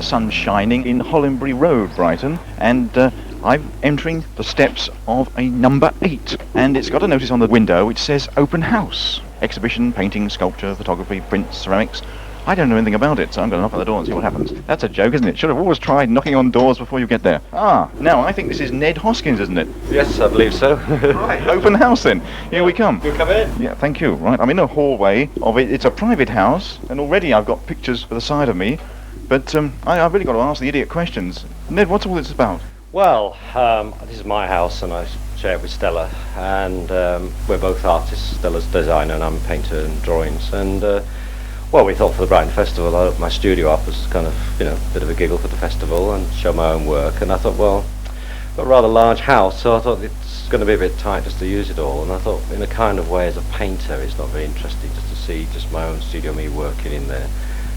sun shining in Hollenbury Road, Brighton, and I'm entering the steps of a number 8, and it's got a notice on the window which says open house, exhibition, painting, sculpture, photography, prints, ceramics. I don't know anything about it, so I'm going to knock on the door and see what happens. That's a joke, isn't it? Should have always tried knocking on doors before you get there. Ah, now I think this is Ned Hoskins, isn't it? Yes, I believe so. Right, open house then. Here we come. You come in. Yeah, thank you. Right, I'm in a hallway of it. It's a private house, and already I've got pictures for the side of me. But I've really got to ask the idiot questions. Ned, what's all this about? Well, this is my house, and I share it with Stella, and we're both artists. Stella's designer, and I'm a painter and drawings. And well, we thought for the Brighton Festival, I opened my studio up as kind of, a bit of a giggle for the festival and show my own work. And I thought, well, I've got a rather large house, so I thought it's going to be a bit tight just to use it all. And I thought, in a kind of way, as a painter, it's not very interesting just to see just my own studio, me working in there.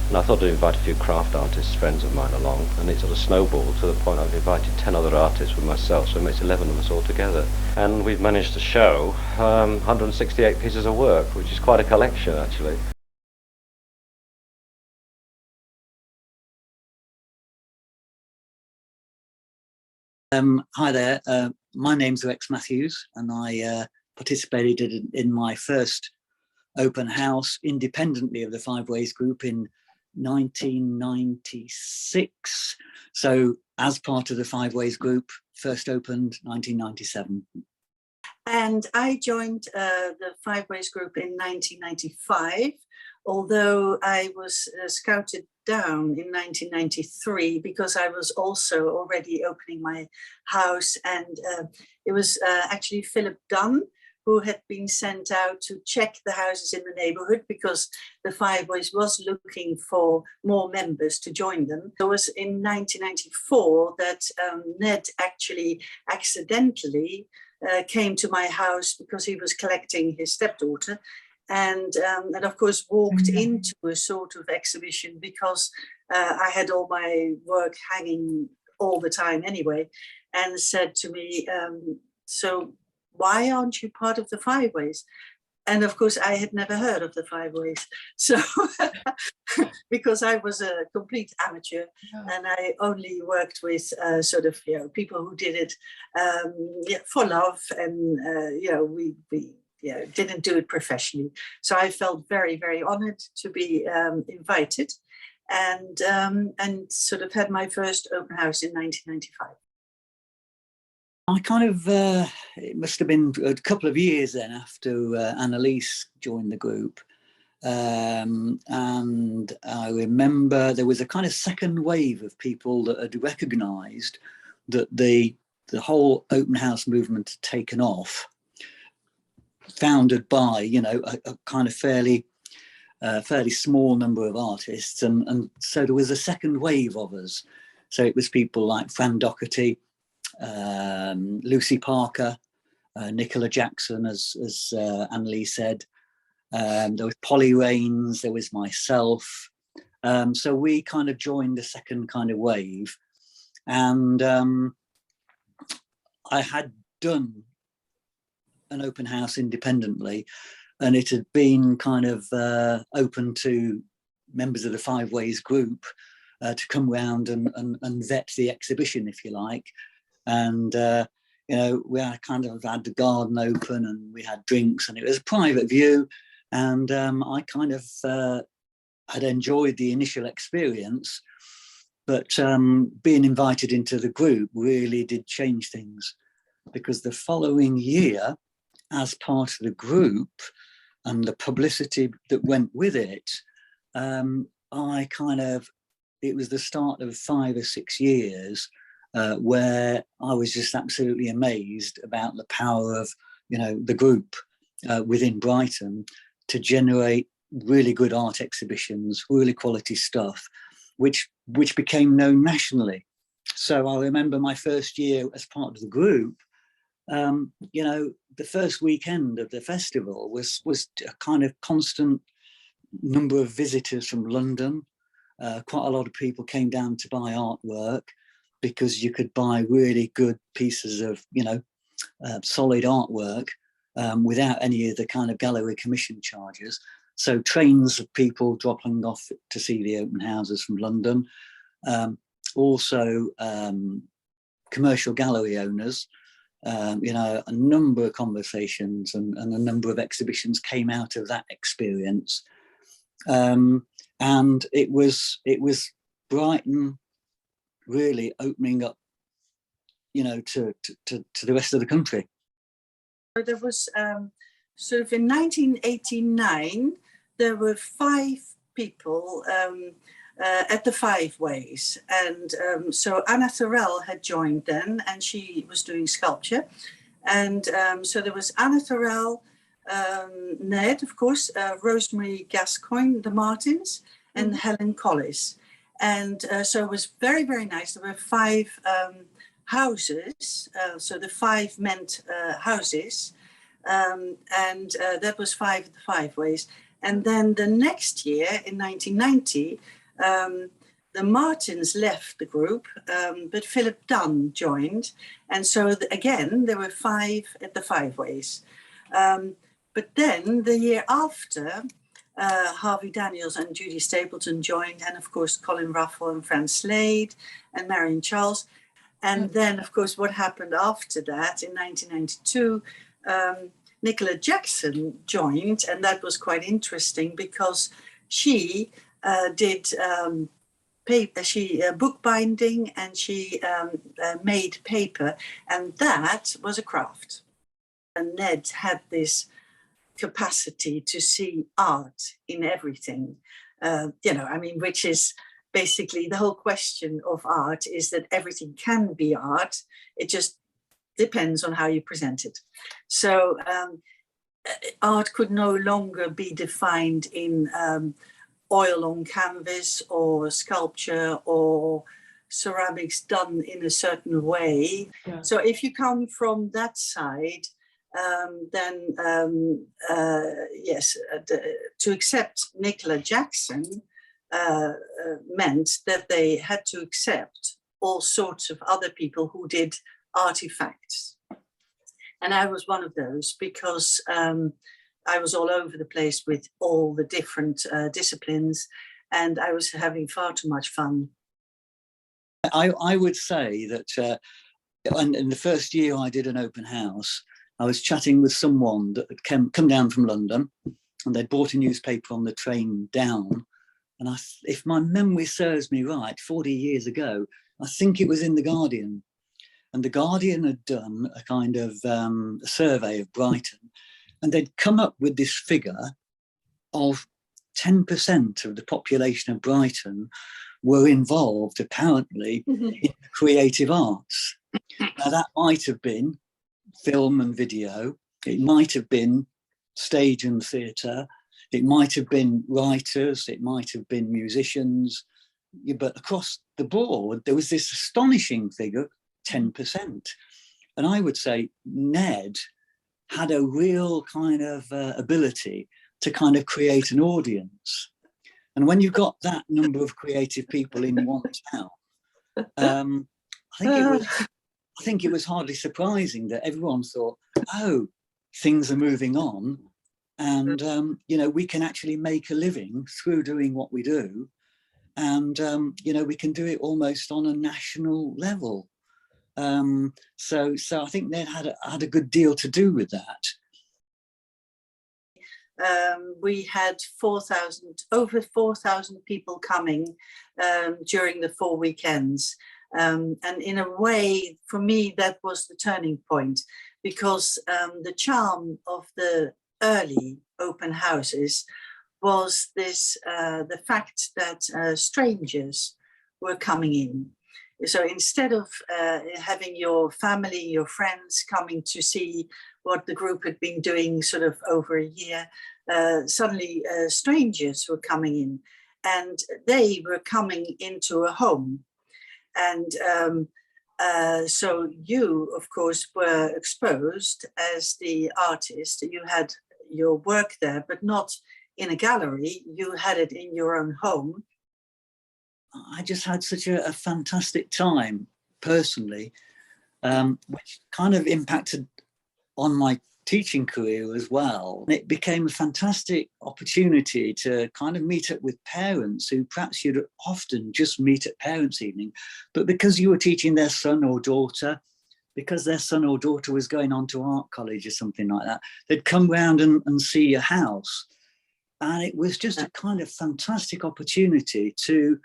And I thought I'd invite a few craft artists, friends of mine, along, and it sort of snowballed to the point I've invited 10 other artists with myself, so it makes 11 of us all together. And we've managed to show 168 pieces of work, which is quite a collection, actually. Hi there, my name's Rex Matthews, and I participated in my first open house independently of the Five Ways Group in 1996. So as part of the Five Ways Group, first opened 1997. And I joined the Five Ways Group in 1995, although I was scouted down in 1993 because I was also already opening my house, and it was actually Philip Dunn who had been sent out to check the houses in the neighborhood because the Five Ways was looking for more members to join them. It was in 1994 that Ned actually accidentally came to my house because he was collecting his stepdaughter, and of course walked into a sort of exhibition because I had all my work hanging all the time anyway, and said to me, so why aren't you part of the Five Ways? And of course I had never heard of the Five Ways, so because I was a complete amateur, and I only worked with sort of people who did it for love, and we didn't do it professionally. So I felt very, very honored to be invited, and sort of had my first open house in 1995. I kind of, it must have been a couple of years then after Annalise joined the group. And I remember there was a kind of second wave of people that had recognised that the whole open house movement had taken off, founded by, a kind of fairly small number of artists. And so there was a second wave of us. So it was people like Fran Doherty, Lucy Parker, Nicola Jackson, as Annalise said. There was Polly Rains, there was myself. So we kind of joined the second kind of wave. And I had done an open house independently, and it had been kind of open to members of the Five Ways Group to come round and vet the exhibition, if you like. And we kind of had the garden open, and we had drinks, and it was a private view. And I kind of had enjoyed the initial experience, but being invited into the group really did change things, because the following year, as part of the group and the publicity that went with it, it was the start of 5 or 6 years where I was just absolutely amazed about the power of, the group within Brighton to generate really good art exhibitions, really quality stuff, which became known nationally. So I remember my first year as part of the group, the first weekend of the festival was a kind of constant number of visitors from London. Quite a lot of people came down to buy artwork, because you could buy really good pieces of, solid artwork without any of the kind of gallery commission charges. So trains of people dropping off to see the open houses from London. Also commercial gallery owners. You know, a number of conversations and a number of exhibitions came out of that experience. And it was Brighton really opening up, you know, to the rest of the country. There was sort of in 1989, there were 5 people at the Five Ways, and so Anna Thorell had joined then, and she was doing sculpture, and so there was Anna Thorell, Ned, of course, Rosemary Gascoigne, the Martins, and Helen Collis, and so it was very, very nice. There were 5 houses, so the 5 meant houses, and that was 5 at the Five Ways. And then the next year, in 1990, the Martins left the group, but Philip Dunn joined. And so again, there were 5 at the Five Ways. But then the year after, Harvey Daniels and Judy Stapleton joined, and of course, Colin Ruffle and Fran Slade and Marion Charles. And then, of course, what happened after that in 1992, Nicola Jackson joined, and that was quite interesting because she did bookbinding, and she made paper, and that was a craft. And Ned had this capacity to see art in everything, you know, I mean, which is basically the whole question of art, is that everything can be art. It just depends on how you present it. So art could no longer be defined in oil on canvas or sculpture or ceramics done in a certain way. Yeah. So if you come from that side, then yes, to accept Nicola Jackson meant that they had to accept all sorts of other people who did artifacts. And I was one of those because I was all over the place with all the different disciplines, and I was having far too much fun. I would say that in the first year I did an open house, I was chatting with someone that had come down from London, and they'd bought a newspaper on the train down. And if my memory serves me right, 40 years ago, I think it was in The Guardian. And The Guardian had done a kind of survey of Brighton, and they'd come up with this figure of 10% of the population of Brighton were involved, apparently, in the creative arts. Now, that might have been film and video, it might have been stage and theatre, it might have been writers, it might have been musicians, but across the board, there was this astonishing figure, 10%. And I would say Ned had a real kind of ability to kind of create an audience. And when you've got that number of creative people in one town, I think it was hardly surprising that everyone thought, oh, things are moving on, and you know, we can actually make a living through doing what we do, and you know, we can do it almost on a national level. So I think Ned had a good deal to do with that. We had over 4,000 people coming during the 4 weekends. And in a way, for me, that was the turning point, because the charm of the early open houses was this, the fact that strangers were coming in. So instead of having your family, your friends coming to see what the group had been doing sort of over a year, suddenly strangers were coming in, and they were coming into a home. And so you, of course, were exposed as the artist. You had your work there, but not in a gallery. You had it in your own home. I just had such a fantastic time personally, which kind of impacted on my teaching career as well. It became a fantastic opportunity to kind of meet up with parents who perhaps you'd often just meet at parents' evening, but because you were teaching their son or daughter, because their son or daughter was going on to art college or something like that, they'd come round and see your house. And it was just a kind of fantastic opportunity to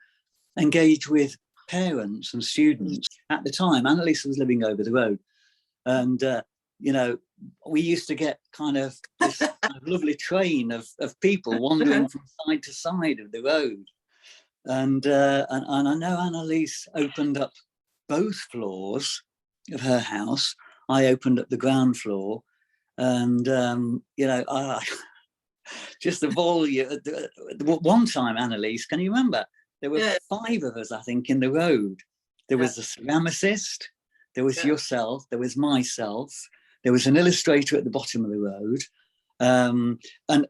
engage with parents and students. At the time, Annalise was living over the road. And, you know, we used to get kind of this kind of lovely train of people wandering from side to side of the road. And I know Annalise opened up both floors of her house. I opened up the ground floor. And, you know, just the volume. One time, Annalise, can you remember? There were 5 of us, I think, in the road. There was a ceramicist, there was yourself, there was myself, there was an illustrator at the bottom of the road. And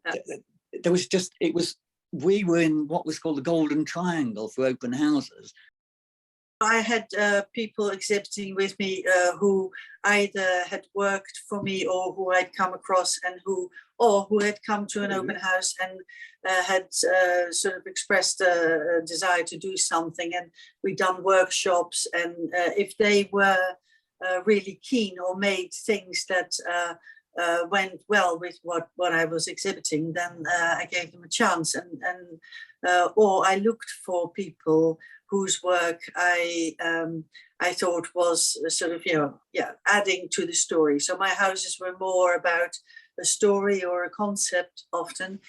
there was just, we were in what was called the Golden Triangle for open houses. I had people exhibiting with me who either had worked for me or who I'd come across and who had come to an open house and had sort of expressed a desire to do something, and we'd done workshops, and if they were really keen or made things that went well with what I was exhibiting, then I gave them a chance, and or I looked for people whose work I thought was sort of, adding to the story. So my houses were more about a story or a concept often.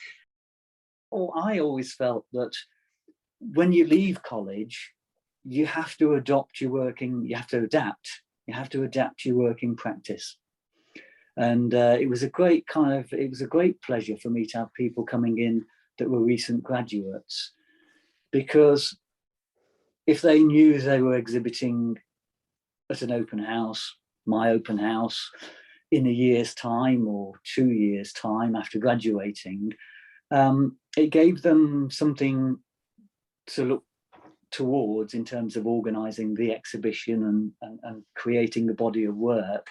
Oh, I always felt that when you leave college, you have to adapt your working practice. And it was a great pleasure for me to have people coming in that were recent graduates, because if they knew they were exhibiting at an open house, my open house, in a year's time or 2 years' time after graduating, it gave them something to look towards in terms of organising the exhibition and creating the body of work.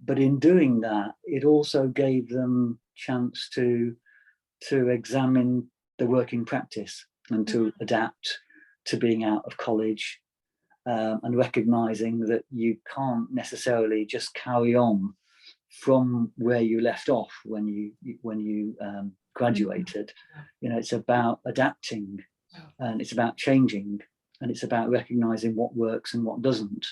But in doing that, it also gave them chance to examine the working practice and to adapt to being out of college, and recognising that you can't necessarily just carry on from where you left off when you graduated. You know, it's about adapting, and it's about changing, and it's about recognising what works and what doesn't.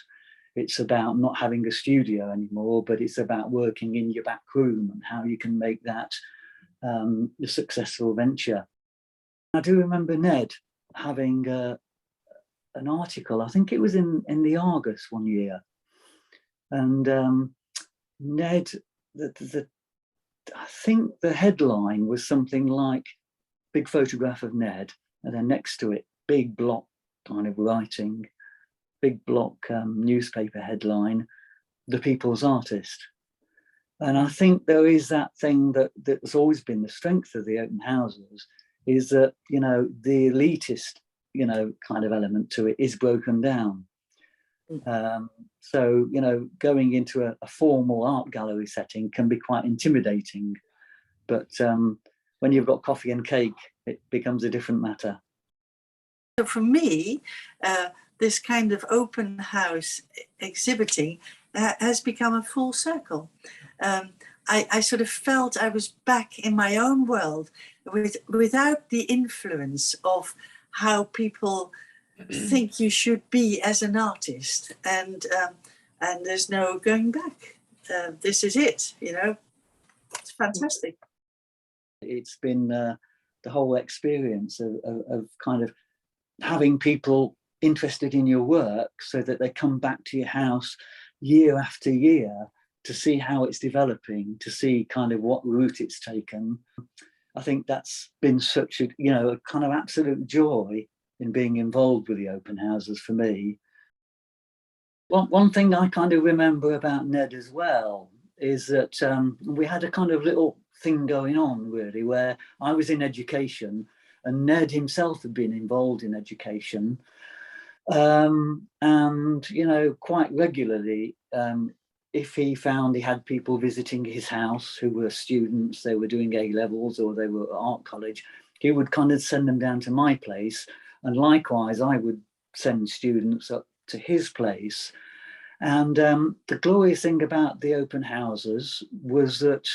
It's about not having a studio anymore, but it's about working in your back room and how you can make that a successful venture. I do remember Ned having an article, I think it was in the Argus one year, and Ned, I think the headline was something like "Big photograph of Ned," and then next to it, big block kind of writing, big block newspaper headline, "The People's Artist." And I think there is that thing that's always been the strength of the open houses, is that, you know, the elitist, you know, kind of element to it is broken down. So, you know, going into a formal art gallery setting can be quite intimidating, but when you've got coffee and cake, it becomes a different matter. So for me, this kind of open house exhibiting has become a full circle. I sort of felt I was back in my own world without the influence of how people think you should be as an artist, and there's no going back. This is it, you know. It's fantastic. It's been the whole experience of kind of having people interested in your work, so that they come back to your house year after year to see how it's developing, to see kind of what route it's taken. I think that's been such a, you know, a kind of absolute joy in being involved with the open houses for me. One thing I kind of remember about Ned as well is that we had a kind of little thing going on, really, where I was in education and Ned himself had been involved in education. And, you know, quite regularly, if he found he had people visiting his house who were students, they were doing A-levels or they were at art college, he would kind of send them down to my place. And likewise, I would send students up to his place. And the glorious thing about the open houses was that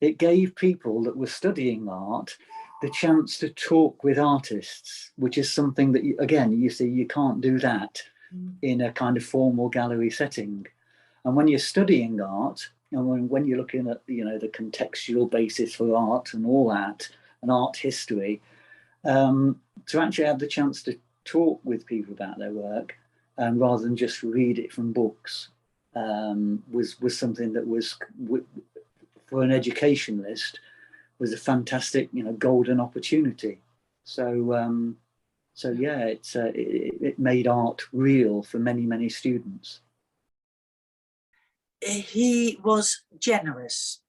it gave people that were studying art the chance to talk with artists, which is something that, again, you see, you can't do that in a kind of formal gallery setting. And when you're studying art, and when you're looking at, you know, the contextual basis for art and all that, and art history, to actually have the chance to talk with people about their work, rather than just read it from books, was something that was, for an educationalist, was a fantastic, you know, golden opportunity. So, so yeah, it made art real for many students. He was generous,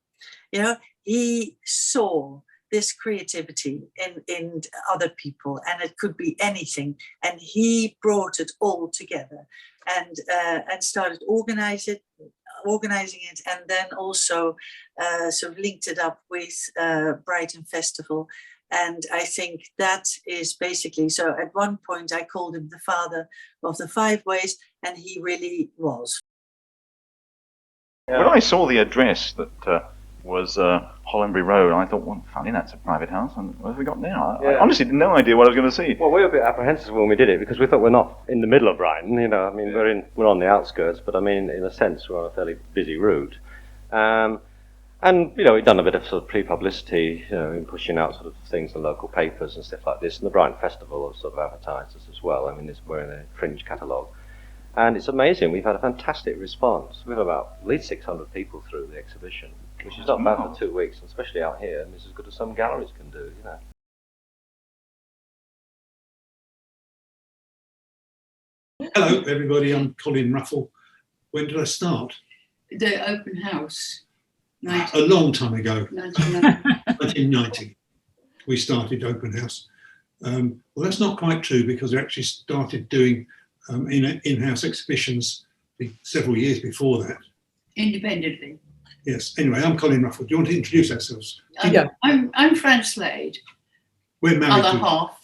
you know. He saw this creativity in other people, and it could be anything, and he brought it all together and started organizing it, and then also sort of linked it up with Brighton Festival. And I think that is basically, so at one point I called him the father of the Five Ways, and he really was. When I saw the address that was Hollandbury Road, I thought, well, funny, that's a private house. And what have we got now? I honestly had no idea what I was going to see. Well, we were a bit apprehensive when we did it because we thought we're not in the middle of Brighton. You know, I mean, we're on the outskirts, but I mean, in a sense, we're on a fairly busy route. And you know, we've done a bit of sort of pre-publicity, you know, in pushing out sort of things in local papers and stuff like this. And the Brighton Festival has sort of advertised us as well. I mean, we're in a fringe catalogue. And it's amazing, we've had a fantastic response. We've had about at least 600 people through the exhibition, which is not bad for 2 weeks, and especially out here, and it's as good as some galleries can do, you know. Hello everybody, I'm Colin Ruffle. When did I start? The open house. A long time ago, 1990. we started open house. Well, that's not quite true, because we actually started doing in-house exhibitions several years before that. Independently. Yes. Anyway, I'm Colin Ruffle. Do you want to introduce ourselves? Yeah. I'm Fran Slade. We're married. Other half.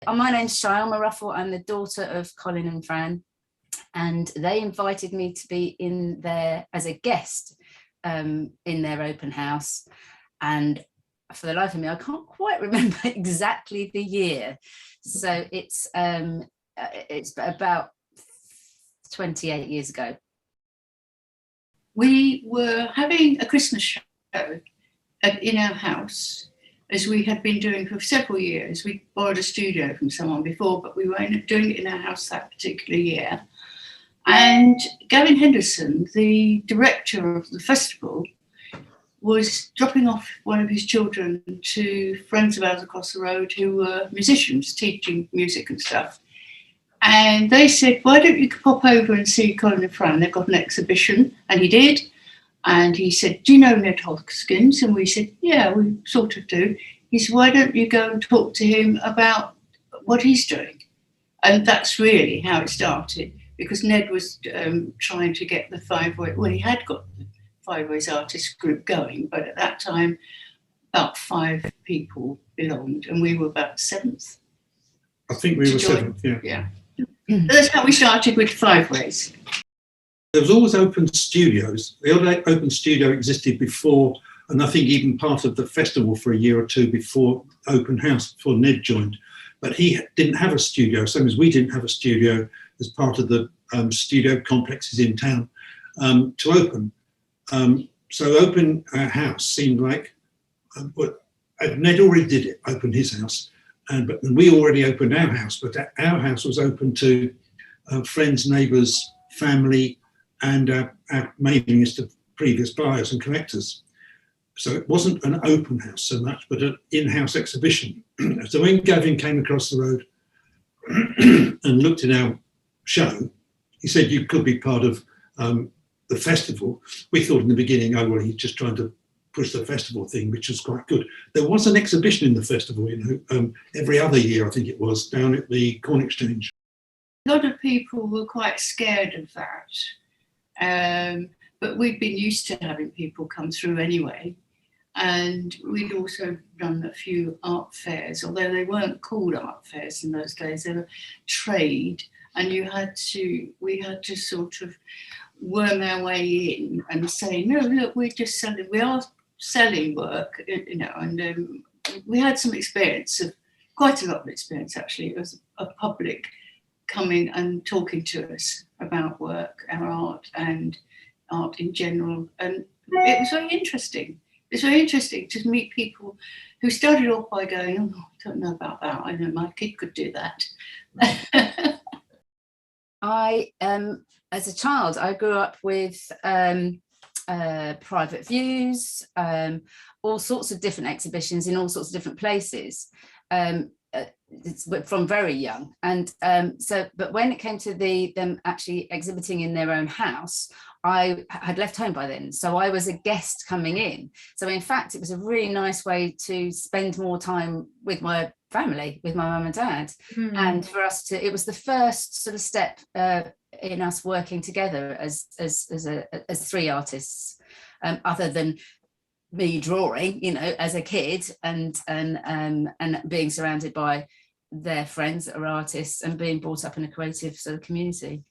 My name's Shyama Ruffle. I'm the daughter of Colin and Fran, and they invited me to be in there as a guest in their open house. And for the life of me, I can't quite remember exactly the year. So it's about 28 years ago. We were having a Christmas show in our house, as we had been doing for several years. We borrowed a studio from someone before, but we weren't doing it in our house that particular year. And Gavin Henderson, the director of the festival, was dropping off one of his children to friends of ours across the road who were musicians, teaching music and stuff. And they said, why don't you pop over and see Colin and Fran? They've got an exhibition. And he did. And he said, do you know Ned Hoskins? And we said, yeah, we sort of do. He said, why don't you go and talk to him about what he's doing? And that's really how it started, because Ned was trying to get the Five Ways, well, he had got the Five Ways artist group going, but at that time, about 5 people belonged, and we were about 7th. I think we were 7th, yeah. Yeah. That's how we started with Five Ways. There was always open studios. The old open studio existed before, and I think even part of the festival for a year or two before open house, before Ned joined. But he didn't have a studio, same as we didn't have a studio as part of the studio complexes in town to open. So open house seemed like, Ned already did it, opened his house. But we already opened our house, but our house was open to friends, neighbours, family, and our mailing list of previous buyers and collectors. So it wasn't an open house so much, but an in-house exhibition. So when Gavin came across the road and looked at our show, he said, you could be part of the festival. We thought in the beginning, oh, well, he's just trying to push the festival thing, which was quite good. There was an exhibition in the festival, you know, every other year, I think it was, down at the Corn Exchange. A lot of people were quite scared of that. But we'd been used to having people come through anyway. And we'd also done a few art fairs, although they weren't called art fairs in those days, they were trade. And we had to sort of worm our way in and say, no, look, we are selling work, you know, and we had some experience quite a lot of experience actually. It was a public coming and talking to us about work, our art and art in general. And it was very interesting. It's very interesting to meet people who started off by going, oh, I don't know about that. I know my kid could do that. As a child, I grew up with private views, all sorts of different exhibitions in all sorts of different places. It's from very young, and but when it came to them actually exhibiting in their own house, I had left home by then, so I was a guest coming in. So in fact, it was a really nice way to spend more time with my family, with my mum and dad, and for us to. It was the first sort of step in us working together as three artists, other than me drawing, you know, as a kid, and being surrounded by their friends that are artists and being brought up in a creative sort of community.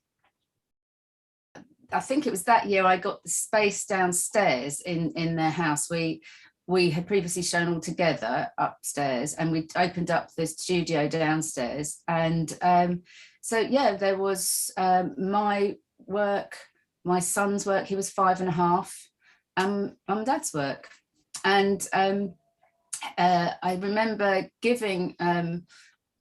I think it was that year I got the space downstairs in their house. We had previously shown all together upstairs, and we opened up the studio downstairs. And so yeah, there was my work, my son's work. He was 5.5. Mum and Dad's work. And I remember giving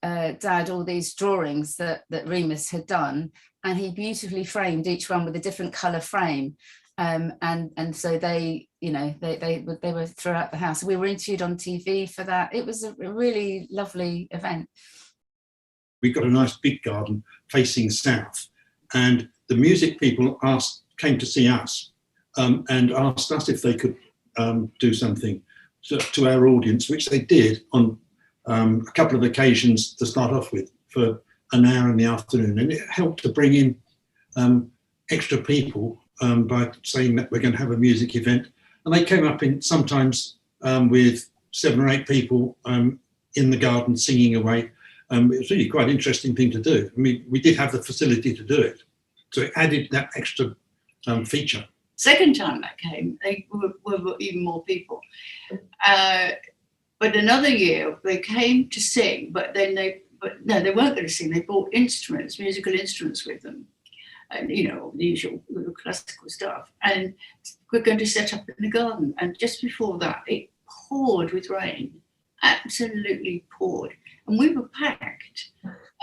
Dad all these drawings that Remus had done, and he beautifully framed each one with a different colour frame. And so they, you know, they were throughout the house. We were interviewed on TV for that. It was a really lovely event. We've got a nice big garden facing south, and the music people came to see us and asked us if they could do something to our audience, which they did on a couple of occasions to start off with for an hour in the afternoon. And it helped to bring in extra people by saying that we're going to have a music event. And they came up in sometimes with 7 or 8 people in the garden singing away. It was really quite an interesting thing to do. I mean, we did have the facility to do it. So it added that extra feature. Second time that came, they were even more people. But another year they came to sing, but they weren't going to sing. They brought instruments, musical instruments with them, and you know, the usual classical stuff. And we're going to set up in the garden. And just before that, it poured with rain, absolutely poured, and we were packed.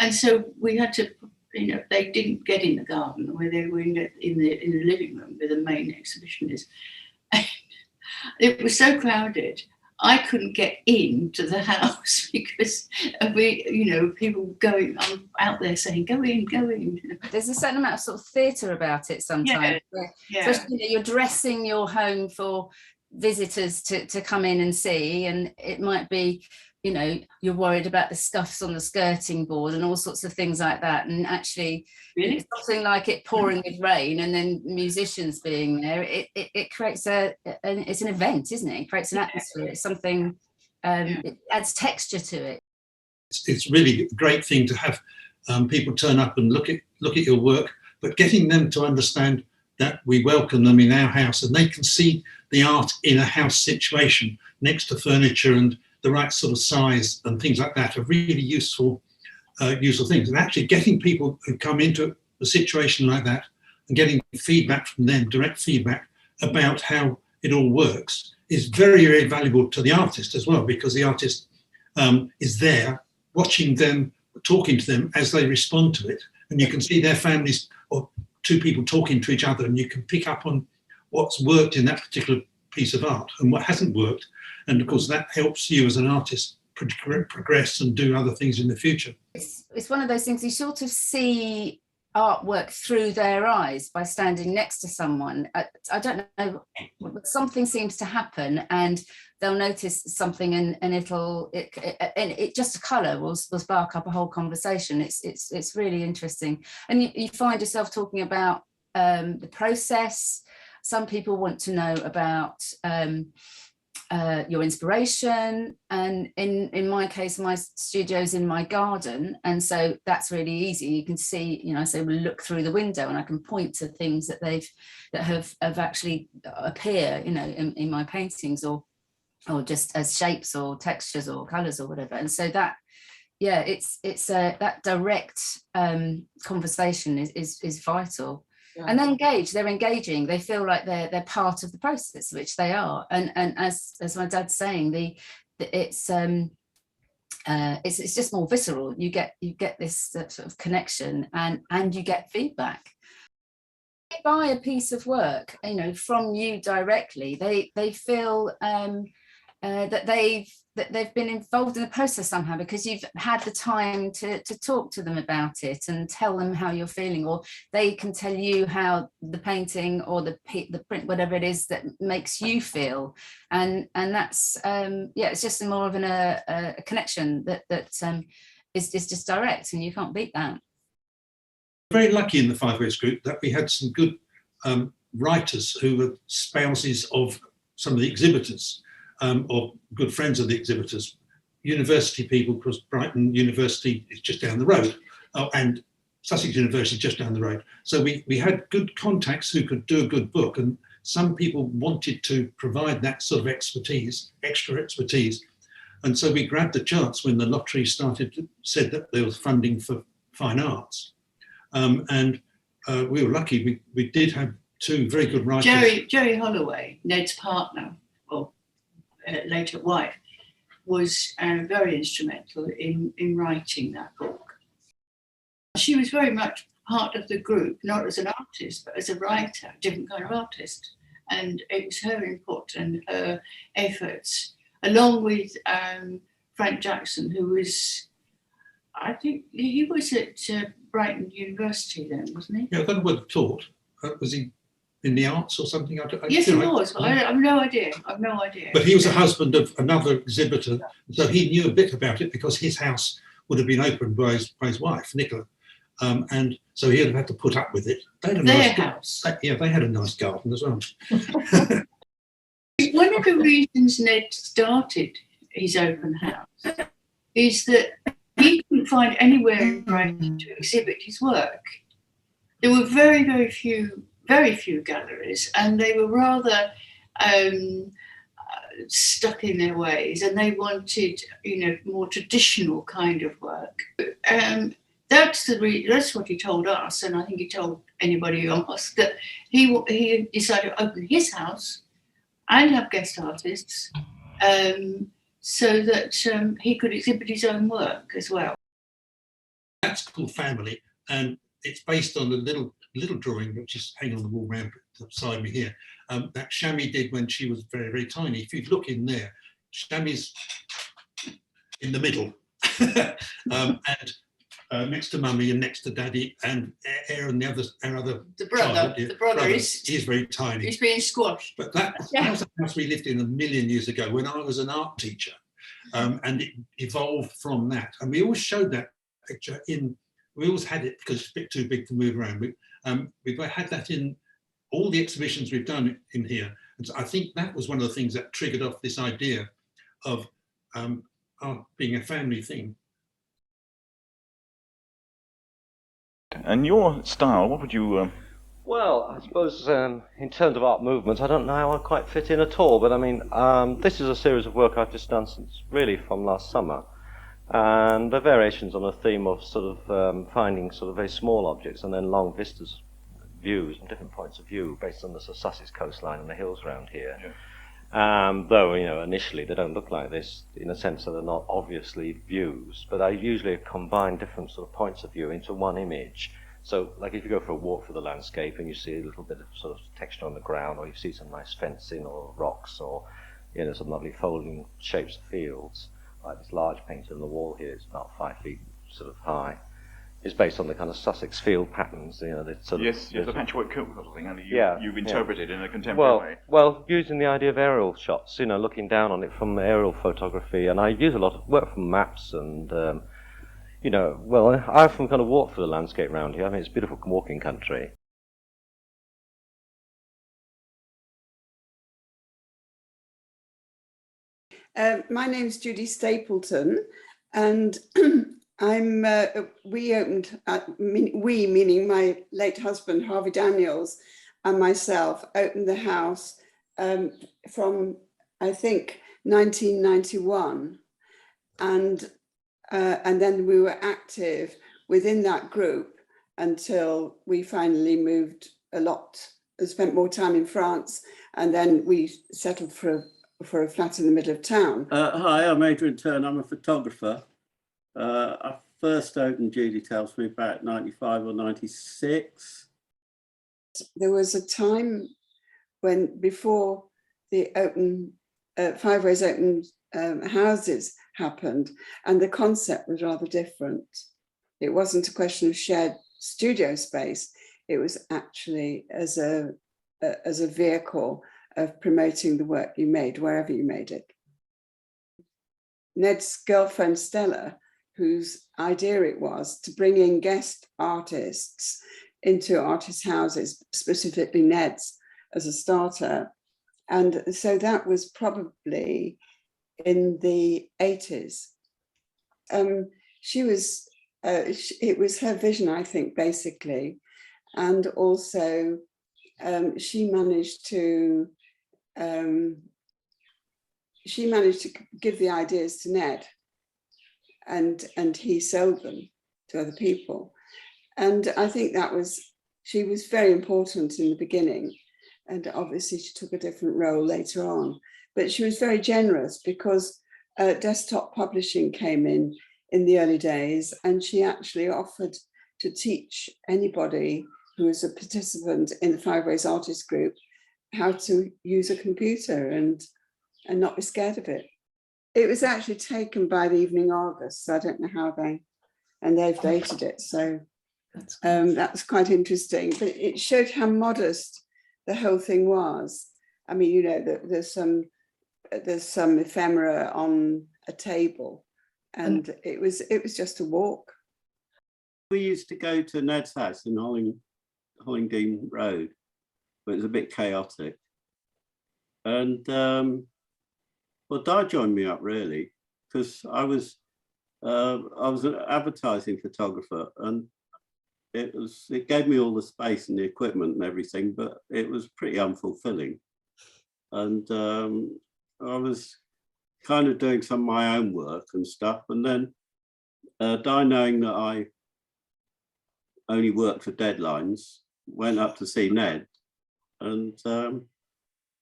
And so we had to. You know, they didn't get in the garden where they were in the living room where the main exhibition is. And it was so crowded, I couldn't get into the house because people going out there saying, go in, go in. There's a certain amount of sort of theatre about it sometimes. Yeah. Especially, you know, you're dressing your home for visitors to come in and see, and it might be, you know, you're worried about the scuffs on the skirting board and all sorts of things like that. And actually, really? Something like it pouring with rain and then musicians being there, it creates it's an event, isn't it? It creates an atmosphere. It's something, it adds texture to it. It's really a great thing to have people turn up and look at your work, but getting them to understand that we welcome them in our house and they can see the art in a house situation next to furniture and the right sort of size and things like that are really useful things. And actually getting people who come into a situation like that and getting feedback from them, direct feedback about how it all works, is very, very valuable to the artist as well, because the artist is there watching them, talking to them as they respond to it. And you can see their families or 2 people talking to each other, and you can pick up on what's worked in that particular piece of art and what hasn't worked. And of course, that helps you as an artist progress and do other things in the future. It's one of those things you sort of see artwork through their eyes by standing next to someone. I don't know, something seems to happen and they'll notice something and it just a colour will spark up a whole conversation. It's really interesting. And you find yourself talking about the process. Some people want to know about your inspiration, and in my case, my studio's in my garden, and so that's really easy. You can see, you know, I say we'll look through the window and I can point to things that have actually appear, you know, in my paintings, or just as shapes or textures or colors or whatever. And so that, yeah, it's that direct conversation is vital. Yeah. And they're engaging, they feel like they're part of the process, which they are. And as my dad's saying, it's just more visceral. You get this sort of connection, and you get feedback. They buy a piece of work, you know, from you directly, they feel that they've been involved in the process somehow, because you've had the time to talk to them about it and tell them how you're feeling, or they can tell you how the painting or the print, whatever it is, that makes you feel. And that's yeah, it's just more of a connection that is just direct, and you can't beat that. Very lucky in the Five Ways group that we had some good writers who were spouses of some of the exhibitors. Or good friends of the exhibitors, university people, because Brighton University is just down the road, and Sussex University just down the road. So we had good contacts who could do a good book, and some people wanted to provide that sort of expertise, extra expertise. And so we grabbed the chance when the lottery said that there was funding for fine arts. And we were lucky, we did have two very good writers. Jerry Holloway, Ned's partner, later wife, was very instrumental in writing that book. She was very much part of the group, not as an artist, but as a writer, a different kind of artist. And it was her input and her efforts, along with Frank Jackson, who was, I think he was at Brighton University then, wasn't he? Yeah, I don't know what he taught. Was he in the arts or something? Yes, he was. I have no idea. But he was a husband of another exhibitor, so he knew a bit about it, because his house would have been opened by his wife, Nicola. And so he would have had to put up with it. They had a Their nice house. Yeah, they had a nice garden as well. One of the reasons Ned started his open house is that he couldn't find anywhere in Brighton to exhibit his work. There were very few galleries, and they were rather stuck in their ways, and they wanted, you know, more traditional kind of work. That's what he told us, and I think he told anybody who asked, that he decided to open his house and have guest artists, so that he could exhibit his own work as well. That's called Family, and it's based on a little drawing which is hanging on the wall round beside me here, that Shami did when she was very, very tiny. If you look in there, Shami's in the middle, and next to Mummy and next to Daddy, and Aaron, our other the brother. child, the brother is very tiny. He's being squashed. But that was a house we lived in a million years ago when I was an art teacher, and it evolved from that. And we always showed that picture in. We always had it because it's a bit too big to move around. We've had that in all the exhibitions we've done in here. And so I think that was one of the things that triggered off this idea of art being a family thing. And your style, what would you... Well, I suppose in terms of art movements, I don't know how I quite fit in at all, but I mean, this is a series of work I've just done since really from last summer. And the variations on a theme of sort of finding sort of very small objects and then long vistas, views and different points of view based on the sort of Sussex coastline and the hills around here. Yeah. Though, you know, initially they don't look like this in a sense that they're not obviously views, but I usually combine different sort of points of view into one image. So, like if you go for a walk through the landscape and you see a little bit of sort of texture on the ground, or you see some nice fencing or rocks, or, you know, some lovely folding shapes of fields. Like this large painting on the wall here, it's about 5 feet sort of high. It's based on the kind of Sussex field patterns, you know, the sort of... Yes, the patchwork quilt sort of thing, and you've interpreted in a contemporary way. Well, using the idea of aerial shots, you know, looking down on it from aerial photography, and I use a lot of work from maps and, you know, well, I often kind of walk through the landscape around here. I mean, it's beautiful walking country. My name's Judy Stapleton, and we opened, we meaning my late husband Harvey Daniels and myself, opened the house from, I think, 1991, and then we were active within that group until we finally moved a lot and spent more time in France, and then we settled for a flat in the middle of town. Hi, I'm Adrian Turner. I'm a photographer. I first opened, Judy tells me, about 95 or 96. There was a time when, before the Five Ways open houses happened, and the concept was rather different. It wasn't a question of shared studio space. It was actually as a vehicle of promoting the work you made, wherever you made it. Ned's girlfriend, Stella, whose idea it was to bring in guest artists into artists' houses, specifically Ned's, as a starter. And so that was probably in the 80s. It was her vision, I think, basically. And also she managed to give the ideas to Ned, and he sold them to other people. And I think she was very important in the beginning, and obviously she took a different role later on, but she was very generous because desktop publishing came in the early days, and she actually offered to teach anybody who was a participant in the Five Ways Artist Group how to use a computer and not be scared of it. It was actually taken by the Evening Argus, so I don't know how they've dated it, so that was quite interesting. But it showed how modest the whole thing was. I mean, you know, there's some ephemera on a table, and it was just a walk. We used to go to Ned's house in Hollingdean Road, but it was a bit chaotic. And well, Di joined me up really, because I was an advertising photographer, and it gave me all the space and the equipment and everything, but it was pretty unfulfilling. And I was kind of doing some of my own work and stuff, and then Di, knowing that I only worked for deadlines, went up to see Ned, and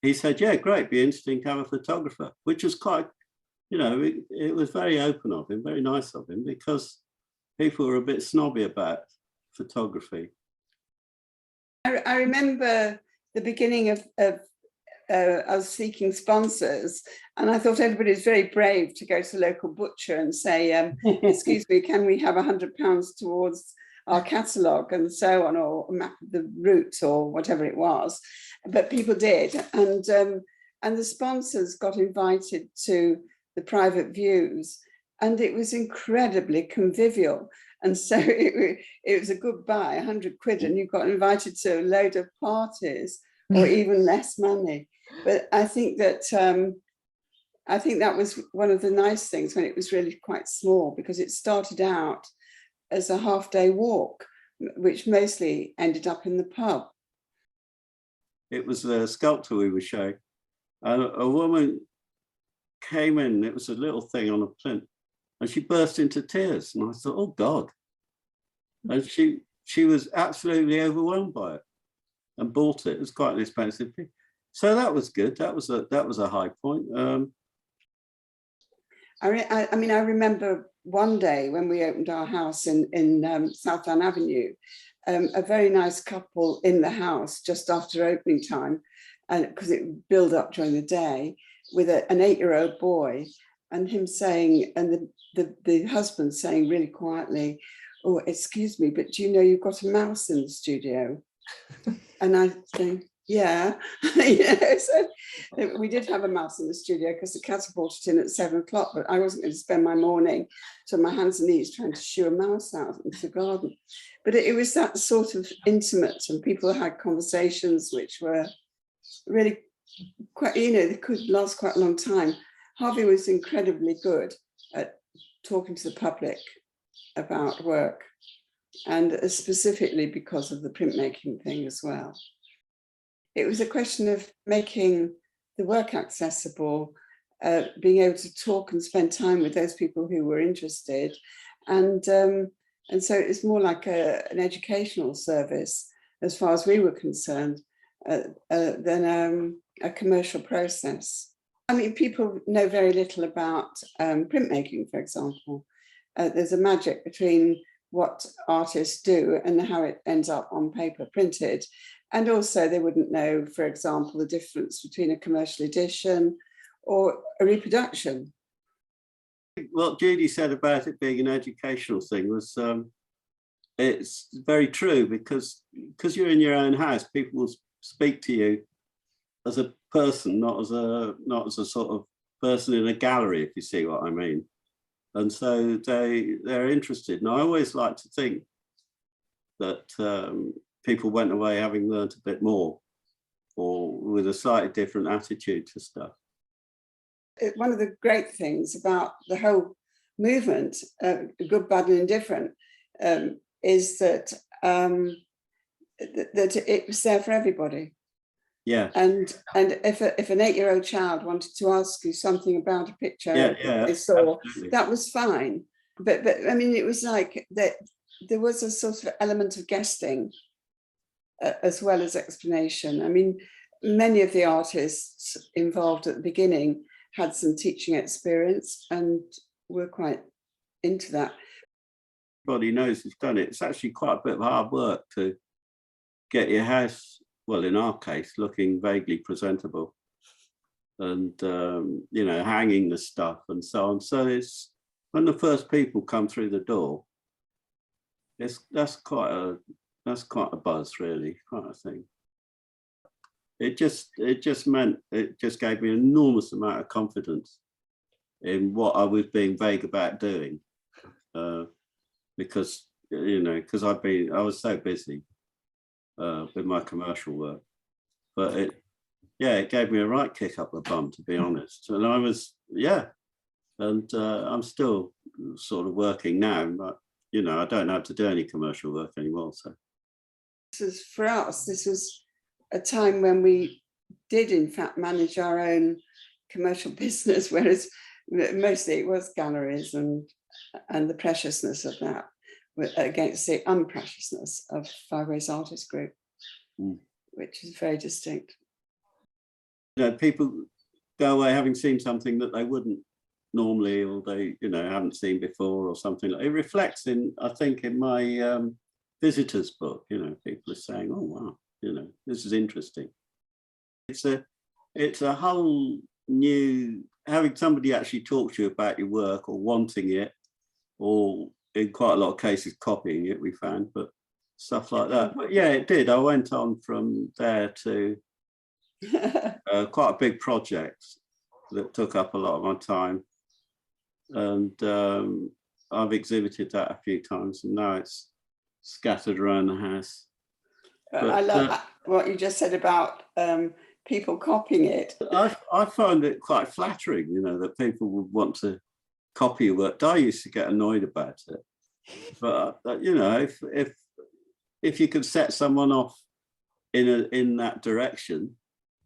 he said, yeah, great, be interesting to have a photographer, which was quite, you know, it was very open of him, very nice of him, because people were a bit snobby about photography. I remember the beginning of us seeking sponsors, and I thought everybody was very brave to go to the local butcher and say, excuse me, can we have £100 towards our catalogue and so on, or map the route or whatever it was. But people did, and the sponsors got invited to the private views, and it was incredibly convivial. And so it was a good buy, 100 quid, and you got invited to a load of parties, or even less money. But I think that was one of the nice things when it was really quite small, because it started out as a half-day walk, which mostly ended up in the pub. It was a sculpture we were showing, and a woman came in. It was a little thing on a plinth, and she burst into tears. And I thought, oh God! And she was absolutely overwhelmed by it, and bought it. It was quite an expensive thing, so that was good. That was a high point. I mean, I remember one day when we opened our house in Southdown Avenue, a very nice couple in the house just after opening time, because it would build up during the day, with an 8-year-old boy, and him saying, and the husband saying really quietly, oh, excuse me, but do you know you've got a mouse in the studio? And I think, yeah, so we did have a mouse in the studio because the cat brought it in at 7 o'clock, but I wasn't going to spend my morning on my hands and knees trying to shoo a mouse out into the garden. But it was that sort of intimate, and people had conversations which were really quite, you know, they could last quite a long time. Harvey was incredibly good at talking to the public about work, and specifically because of the printmaking thing as well. It was a question of making the work accessible, being able to talk and spend time with those people who were interested, and so it's more like an educational service as far as we were concerned than a commercial process. I mean, people know very little about printmaking, for example. There's a magic between what artists do and how it ends up on paper printed. And also they wouldn't know, for example, the difference between a commercial edition or a reproduction. What Judy said about it being an educational thing was, it's very true, because you're in your own house, people will speak to you as a person, not as a sort of person in a gallery, if you see what I mean. And so they're interested. And I always like to think that people went away having learned a bit more, or with a slightly different attitude to stuff. One of the great things about the whole movement, good, bad and indifferent, is that that it was there for everybody. Yeah. And if an 8-year-old child wanted to ask you something about a picture they saw, absolutely. that was fine. But I mean, it was like that there was a sort of element of guessing as well as explanation. I mean, many of the artists involved at the beginning had some teaching experience and were quite into that. Everybody knows who's done it. It's actually quite a bit of hard work to get your house, well, in our case, looking vaguely presentable, and you know, hanging the stuff and so on. So it's when the first people come through the door, that's quite a buzz, really, quite a thing. It just gave me an enormous amount of confidence in what I was being vague about doing, because I was so busy with my commercial work, but it gave me a right kick up the bum, to be honest. And I was, and I'm still sort of working now, but you know, I don't have to do any commercial work anymore. So for us, this was a time when we did in fact manage our own commercial business, whereas mostly it was galleries and the preciousness of that against the unpreciousness of Five Ways Artist Group, which is very distinct. You know, people go away having seen something that they wouldn't normally, or they, you know, haven't seen before or something. It reflects in, I think, in my visitors book, you know, people are saying, oh, wow, you know, this is interesting. It's a whole new, having somebody actually talk to you about your work or wanting it, or in quite a lot of cases copying it, we found, but stuff like that. But yeah, it did. I went on from there to quite a big project that took up a lot of my time, and I've exhibited that a few times, and now it's scattered around the house. But I love what you just said about people copying it. I find it quite flattering, you know, that people would want to copy your work. I used to get annoyed about it, but you know, if you could set someone off in that direction,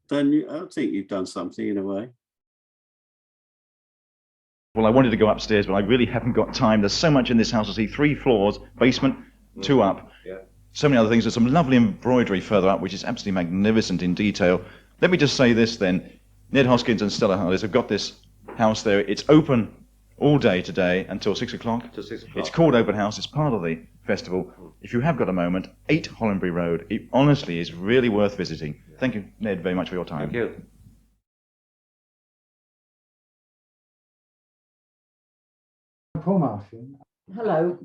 then I think you've done something in a way. Well, I wanted to go upstairs, but I really haven't got time. There's so much in this house to see. 3 floors, basement, 2 up. Yeah. So many other things. There's some lovely embroidery further up, which is absolutely magnificent in detail. Let me just say this then. Ned Hoskins and Stella Harris have got this house there. It's open all day today until 6 o'clock. Till 6 o'clock. It's called Open House. It's part of the festival. If you have got a moment, 8 Hollandbury Road. It honestly is really worth visiting. Thank you, Ned, very much for your time. Thank you. Paul Martin. Hello,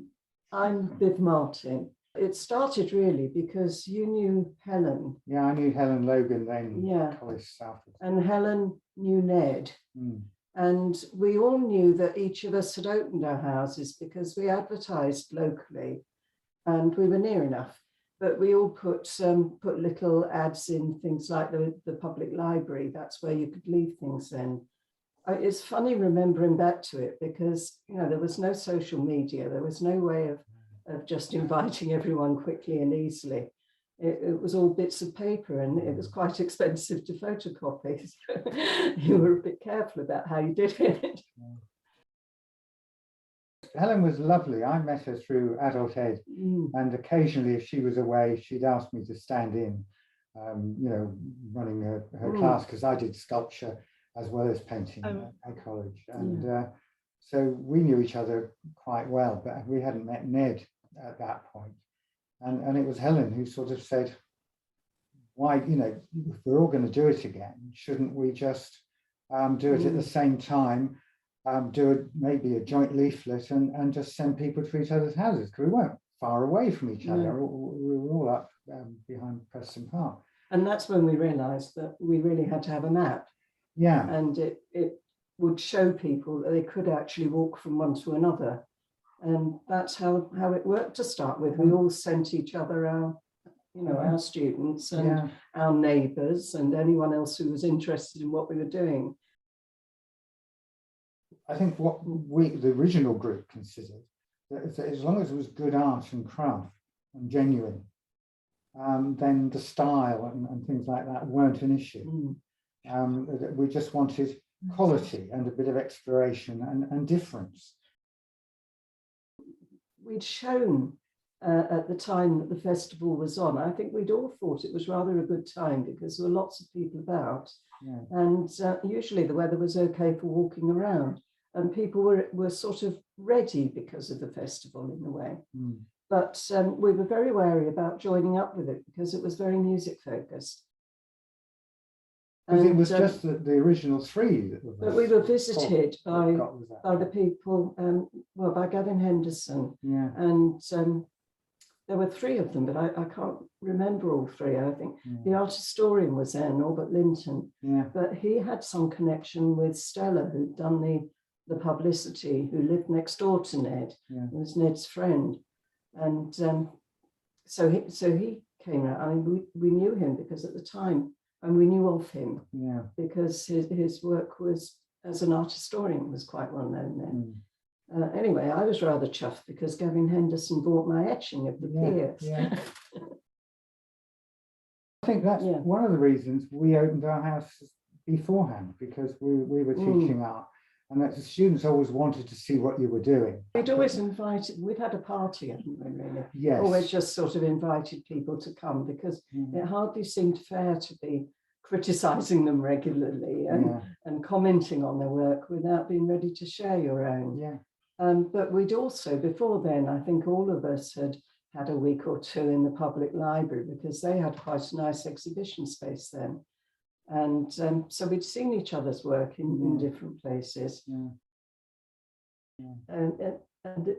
I'm Viv Martin. It started really because you knew Helen. Yeah, I knew Helen Logan then. Yeah. College started. And Helen knew Ned. And we all knew that each of us had opened our houses because we advertised locally and we were near enough. But we all put little ads in things like the public library. That's where you could leave things then. It's funny remembering back to it because, you know, there was no social media. There was no way of just inviting everyone quickly and easily. It was all bits of paper, and it was quite expensive to photocopy. So you were a bit careful about how you did it. Helen was lovely. I met her through Adult Ed, and occasionally, if she was away, she'd ask me to stand in, you know, running her class, because I did sculpture as well as painting at college. And so we knew each other quite well, but we hadn't met Ned at that point. And it was Helen who sort of said, why, you know, if we're all going to do it again, shouldn't we just do it at the same time, do maybe a joint leaflet and just send people to each other's houses, because we weren't far away from each other. We were all up behind Preston Park. And that's when we realised that we really had to have a map. Yeah. And it would show people that they could actually walk from one to another. And that's how it worked to start with. We all sent each other our, you know, our students and our neighbours and anyone else who was interested in what we were doing. I think what the original group considered, that as long as it was good art and craft and genuine, then the style and things like that weren't an issue. We just wanted quality and a bit of exploration and difference. We'd shown at the time that the festival was on, I think we'd all thought it was rather a good time because there were lots of people about, and usually the weather was okay for walking around, and people were sort of ready because of the festival in a way. But we were very wary about joining up with it because it was very music focused. Because it was just the original three. But we were visited by the people, well, by Gavin Henderson. And there were three of them, but I can't remember all three. I think the art historian was there, Norbert Linton. But he had some connection with Stella, who'd done the publicity, who lived next door to Ned. He was Ned's friend. And so he came out. I mean, we knew him because at the time, and we knew of him because his work was, as an art historian, was quite well known then. Anyway, I was rather chuffed because Gavin Henderson bought my etching of the piers. I think that's one of the reasons we opened our house beforehand, because we were teaching art, and that the students always wanted to see what you were doing. We'd always invited, we'd had a party, hadn't we, really? Yes. Always just sort of invited people to come because it hardly seemed fair to be criticising them regularly and commenting on their work without being ready to share your own. But we'd also, before then, I think all of us had a week or two in the public library because they had quite a nice exhibition space then. And so we'd seen each other's work in different places. And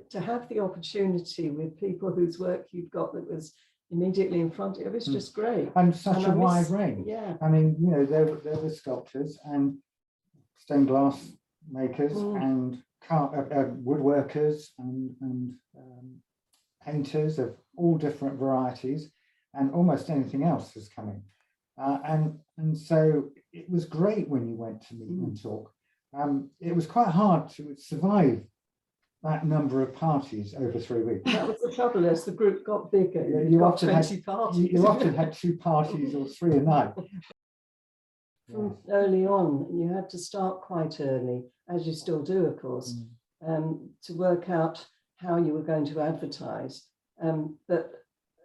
to have the opportunity with people whose work you'd got that was immediately in front of you, it was just great. And such a wide range. I mean, you know, there were sculptors and stained glass makers and woodworkers and painters of all different varieties, and almost anything else was coming. And so it was great when you went to meet and talk. It was quite hard to survive that number of parties over 3 weeks. That was the trouble. As the group got bigger, you often had 20 parties. You often had 2 parties or 3 a night. From early on, you had to start quite early, as you still do, of course, to work out how you were going to advertise. But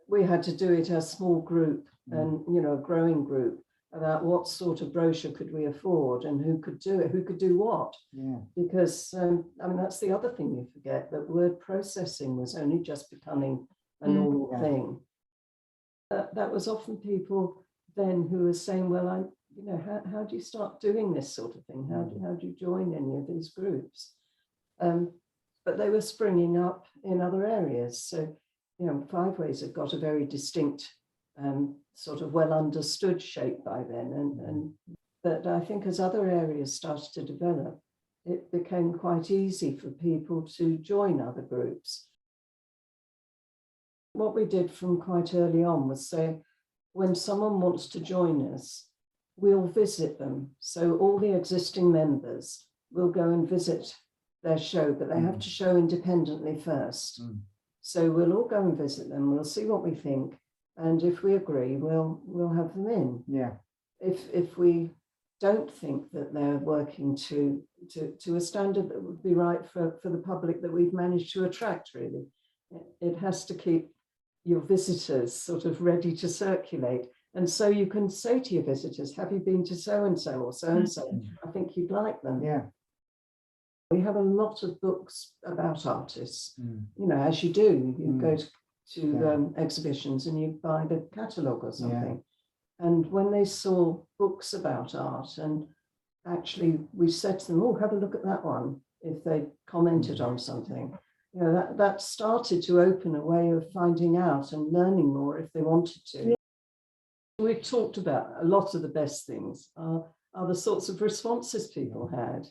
we had to do it as a small group and, you know, a growing group, about what sort of brochure could we afford and who could do it, who could do what. Because, I mean, that's the other thing you forget, that word processing was only just becoming a normal thing. That was often people then who were saying, well, you know, how do you start doing this sort of thing? How do you join any of these groups? But they were springing up in other areas. So, you know, Five Ways had got a very distinct sort of well understood shape by then. But I think as other areas started to develop, it became quite easy for people to join other groups. What we did from quite early on was say, when someone wants to join us, we'll visit them. So all the existing members we'll go and visit their show, but they have to show independently first. So we'll all go and visit them. We'll see what we think, and if we agree, we'll have them in. Yeah. If we don't think that they're working to a standard that would be right for the public that we've managed to attract, really, it has to keep your visitors sort of ready to circulate. And so you can say to your visitors, have you been to so-and-so or so-and-so? I think you'd like them. Yeah. We have a lot of books about artists, you know, as you do. You go to exhibitions and you buy the catalogue or something. And when they saw books about art, and actually we said to them, oh, have a look at that one, if they commented on something, you know, that started to open a way of finding out and learning more if they wanted to. We talked about a lot of the best things are the sorts of responses people had.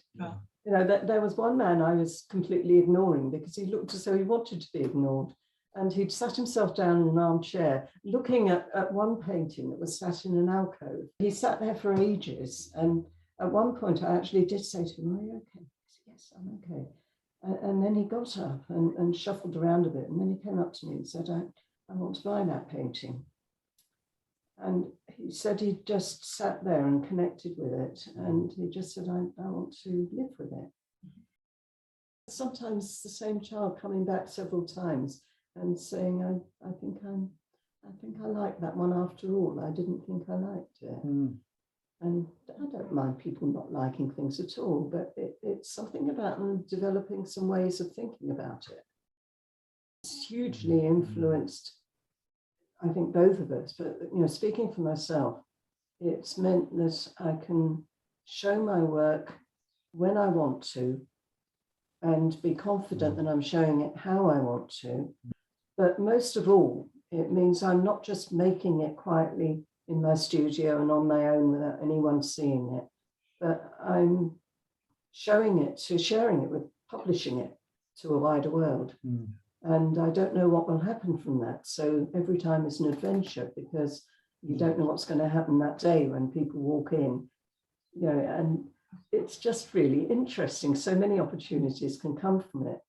You know, there was one man I was completely ignoring because he looked as though he wanted to be ignored. And he'd sat himself down in an armchair looking at one painting that was sat in an alcove. He sat there for ages. And at one point I actually did say to him, are you okay? He said, yes, I'm okay. And then he got up and shuffled around a bit. And then he came up to me and said, I want to buy that painting. And he said he just sat there and connected with it. And he just said, I want to live with it. Sometimes the same child coming back several times and saying, I think I like that one after all. I didn't think I liked it. And I don't mind people not liking things at all, but it's something about them developing some ways of thinking about it. It's hugely influenced, I think, both of us. But, you know, speaking for myself, it's meant that I can show my work when I want to and be confident that I'm showing it how I want to. But most of all, it means I'm not just making it quietly in my studio and on my own without anyone seeing it, but I'm showing it, sharing it with, publishing it to a wider world. And I don't know what will happen from that. So every time is an adventure because you don't know what's going to happen that day when people walk in, you know, and it's just really interesting. So many opportunities can come from it.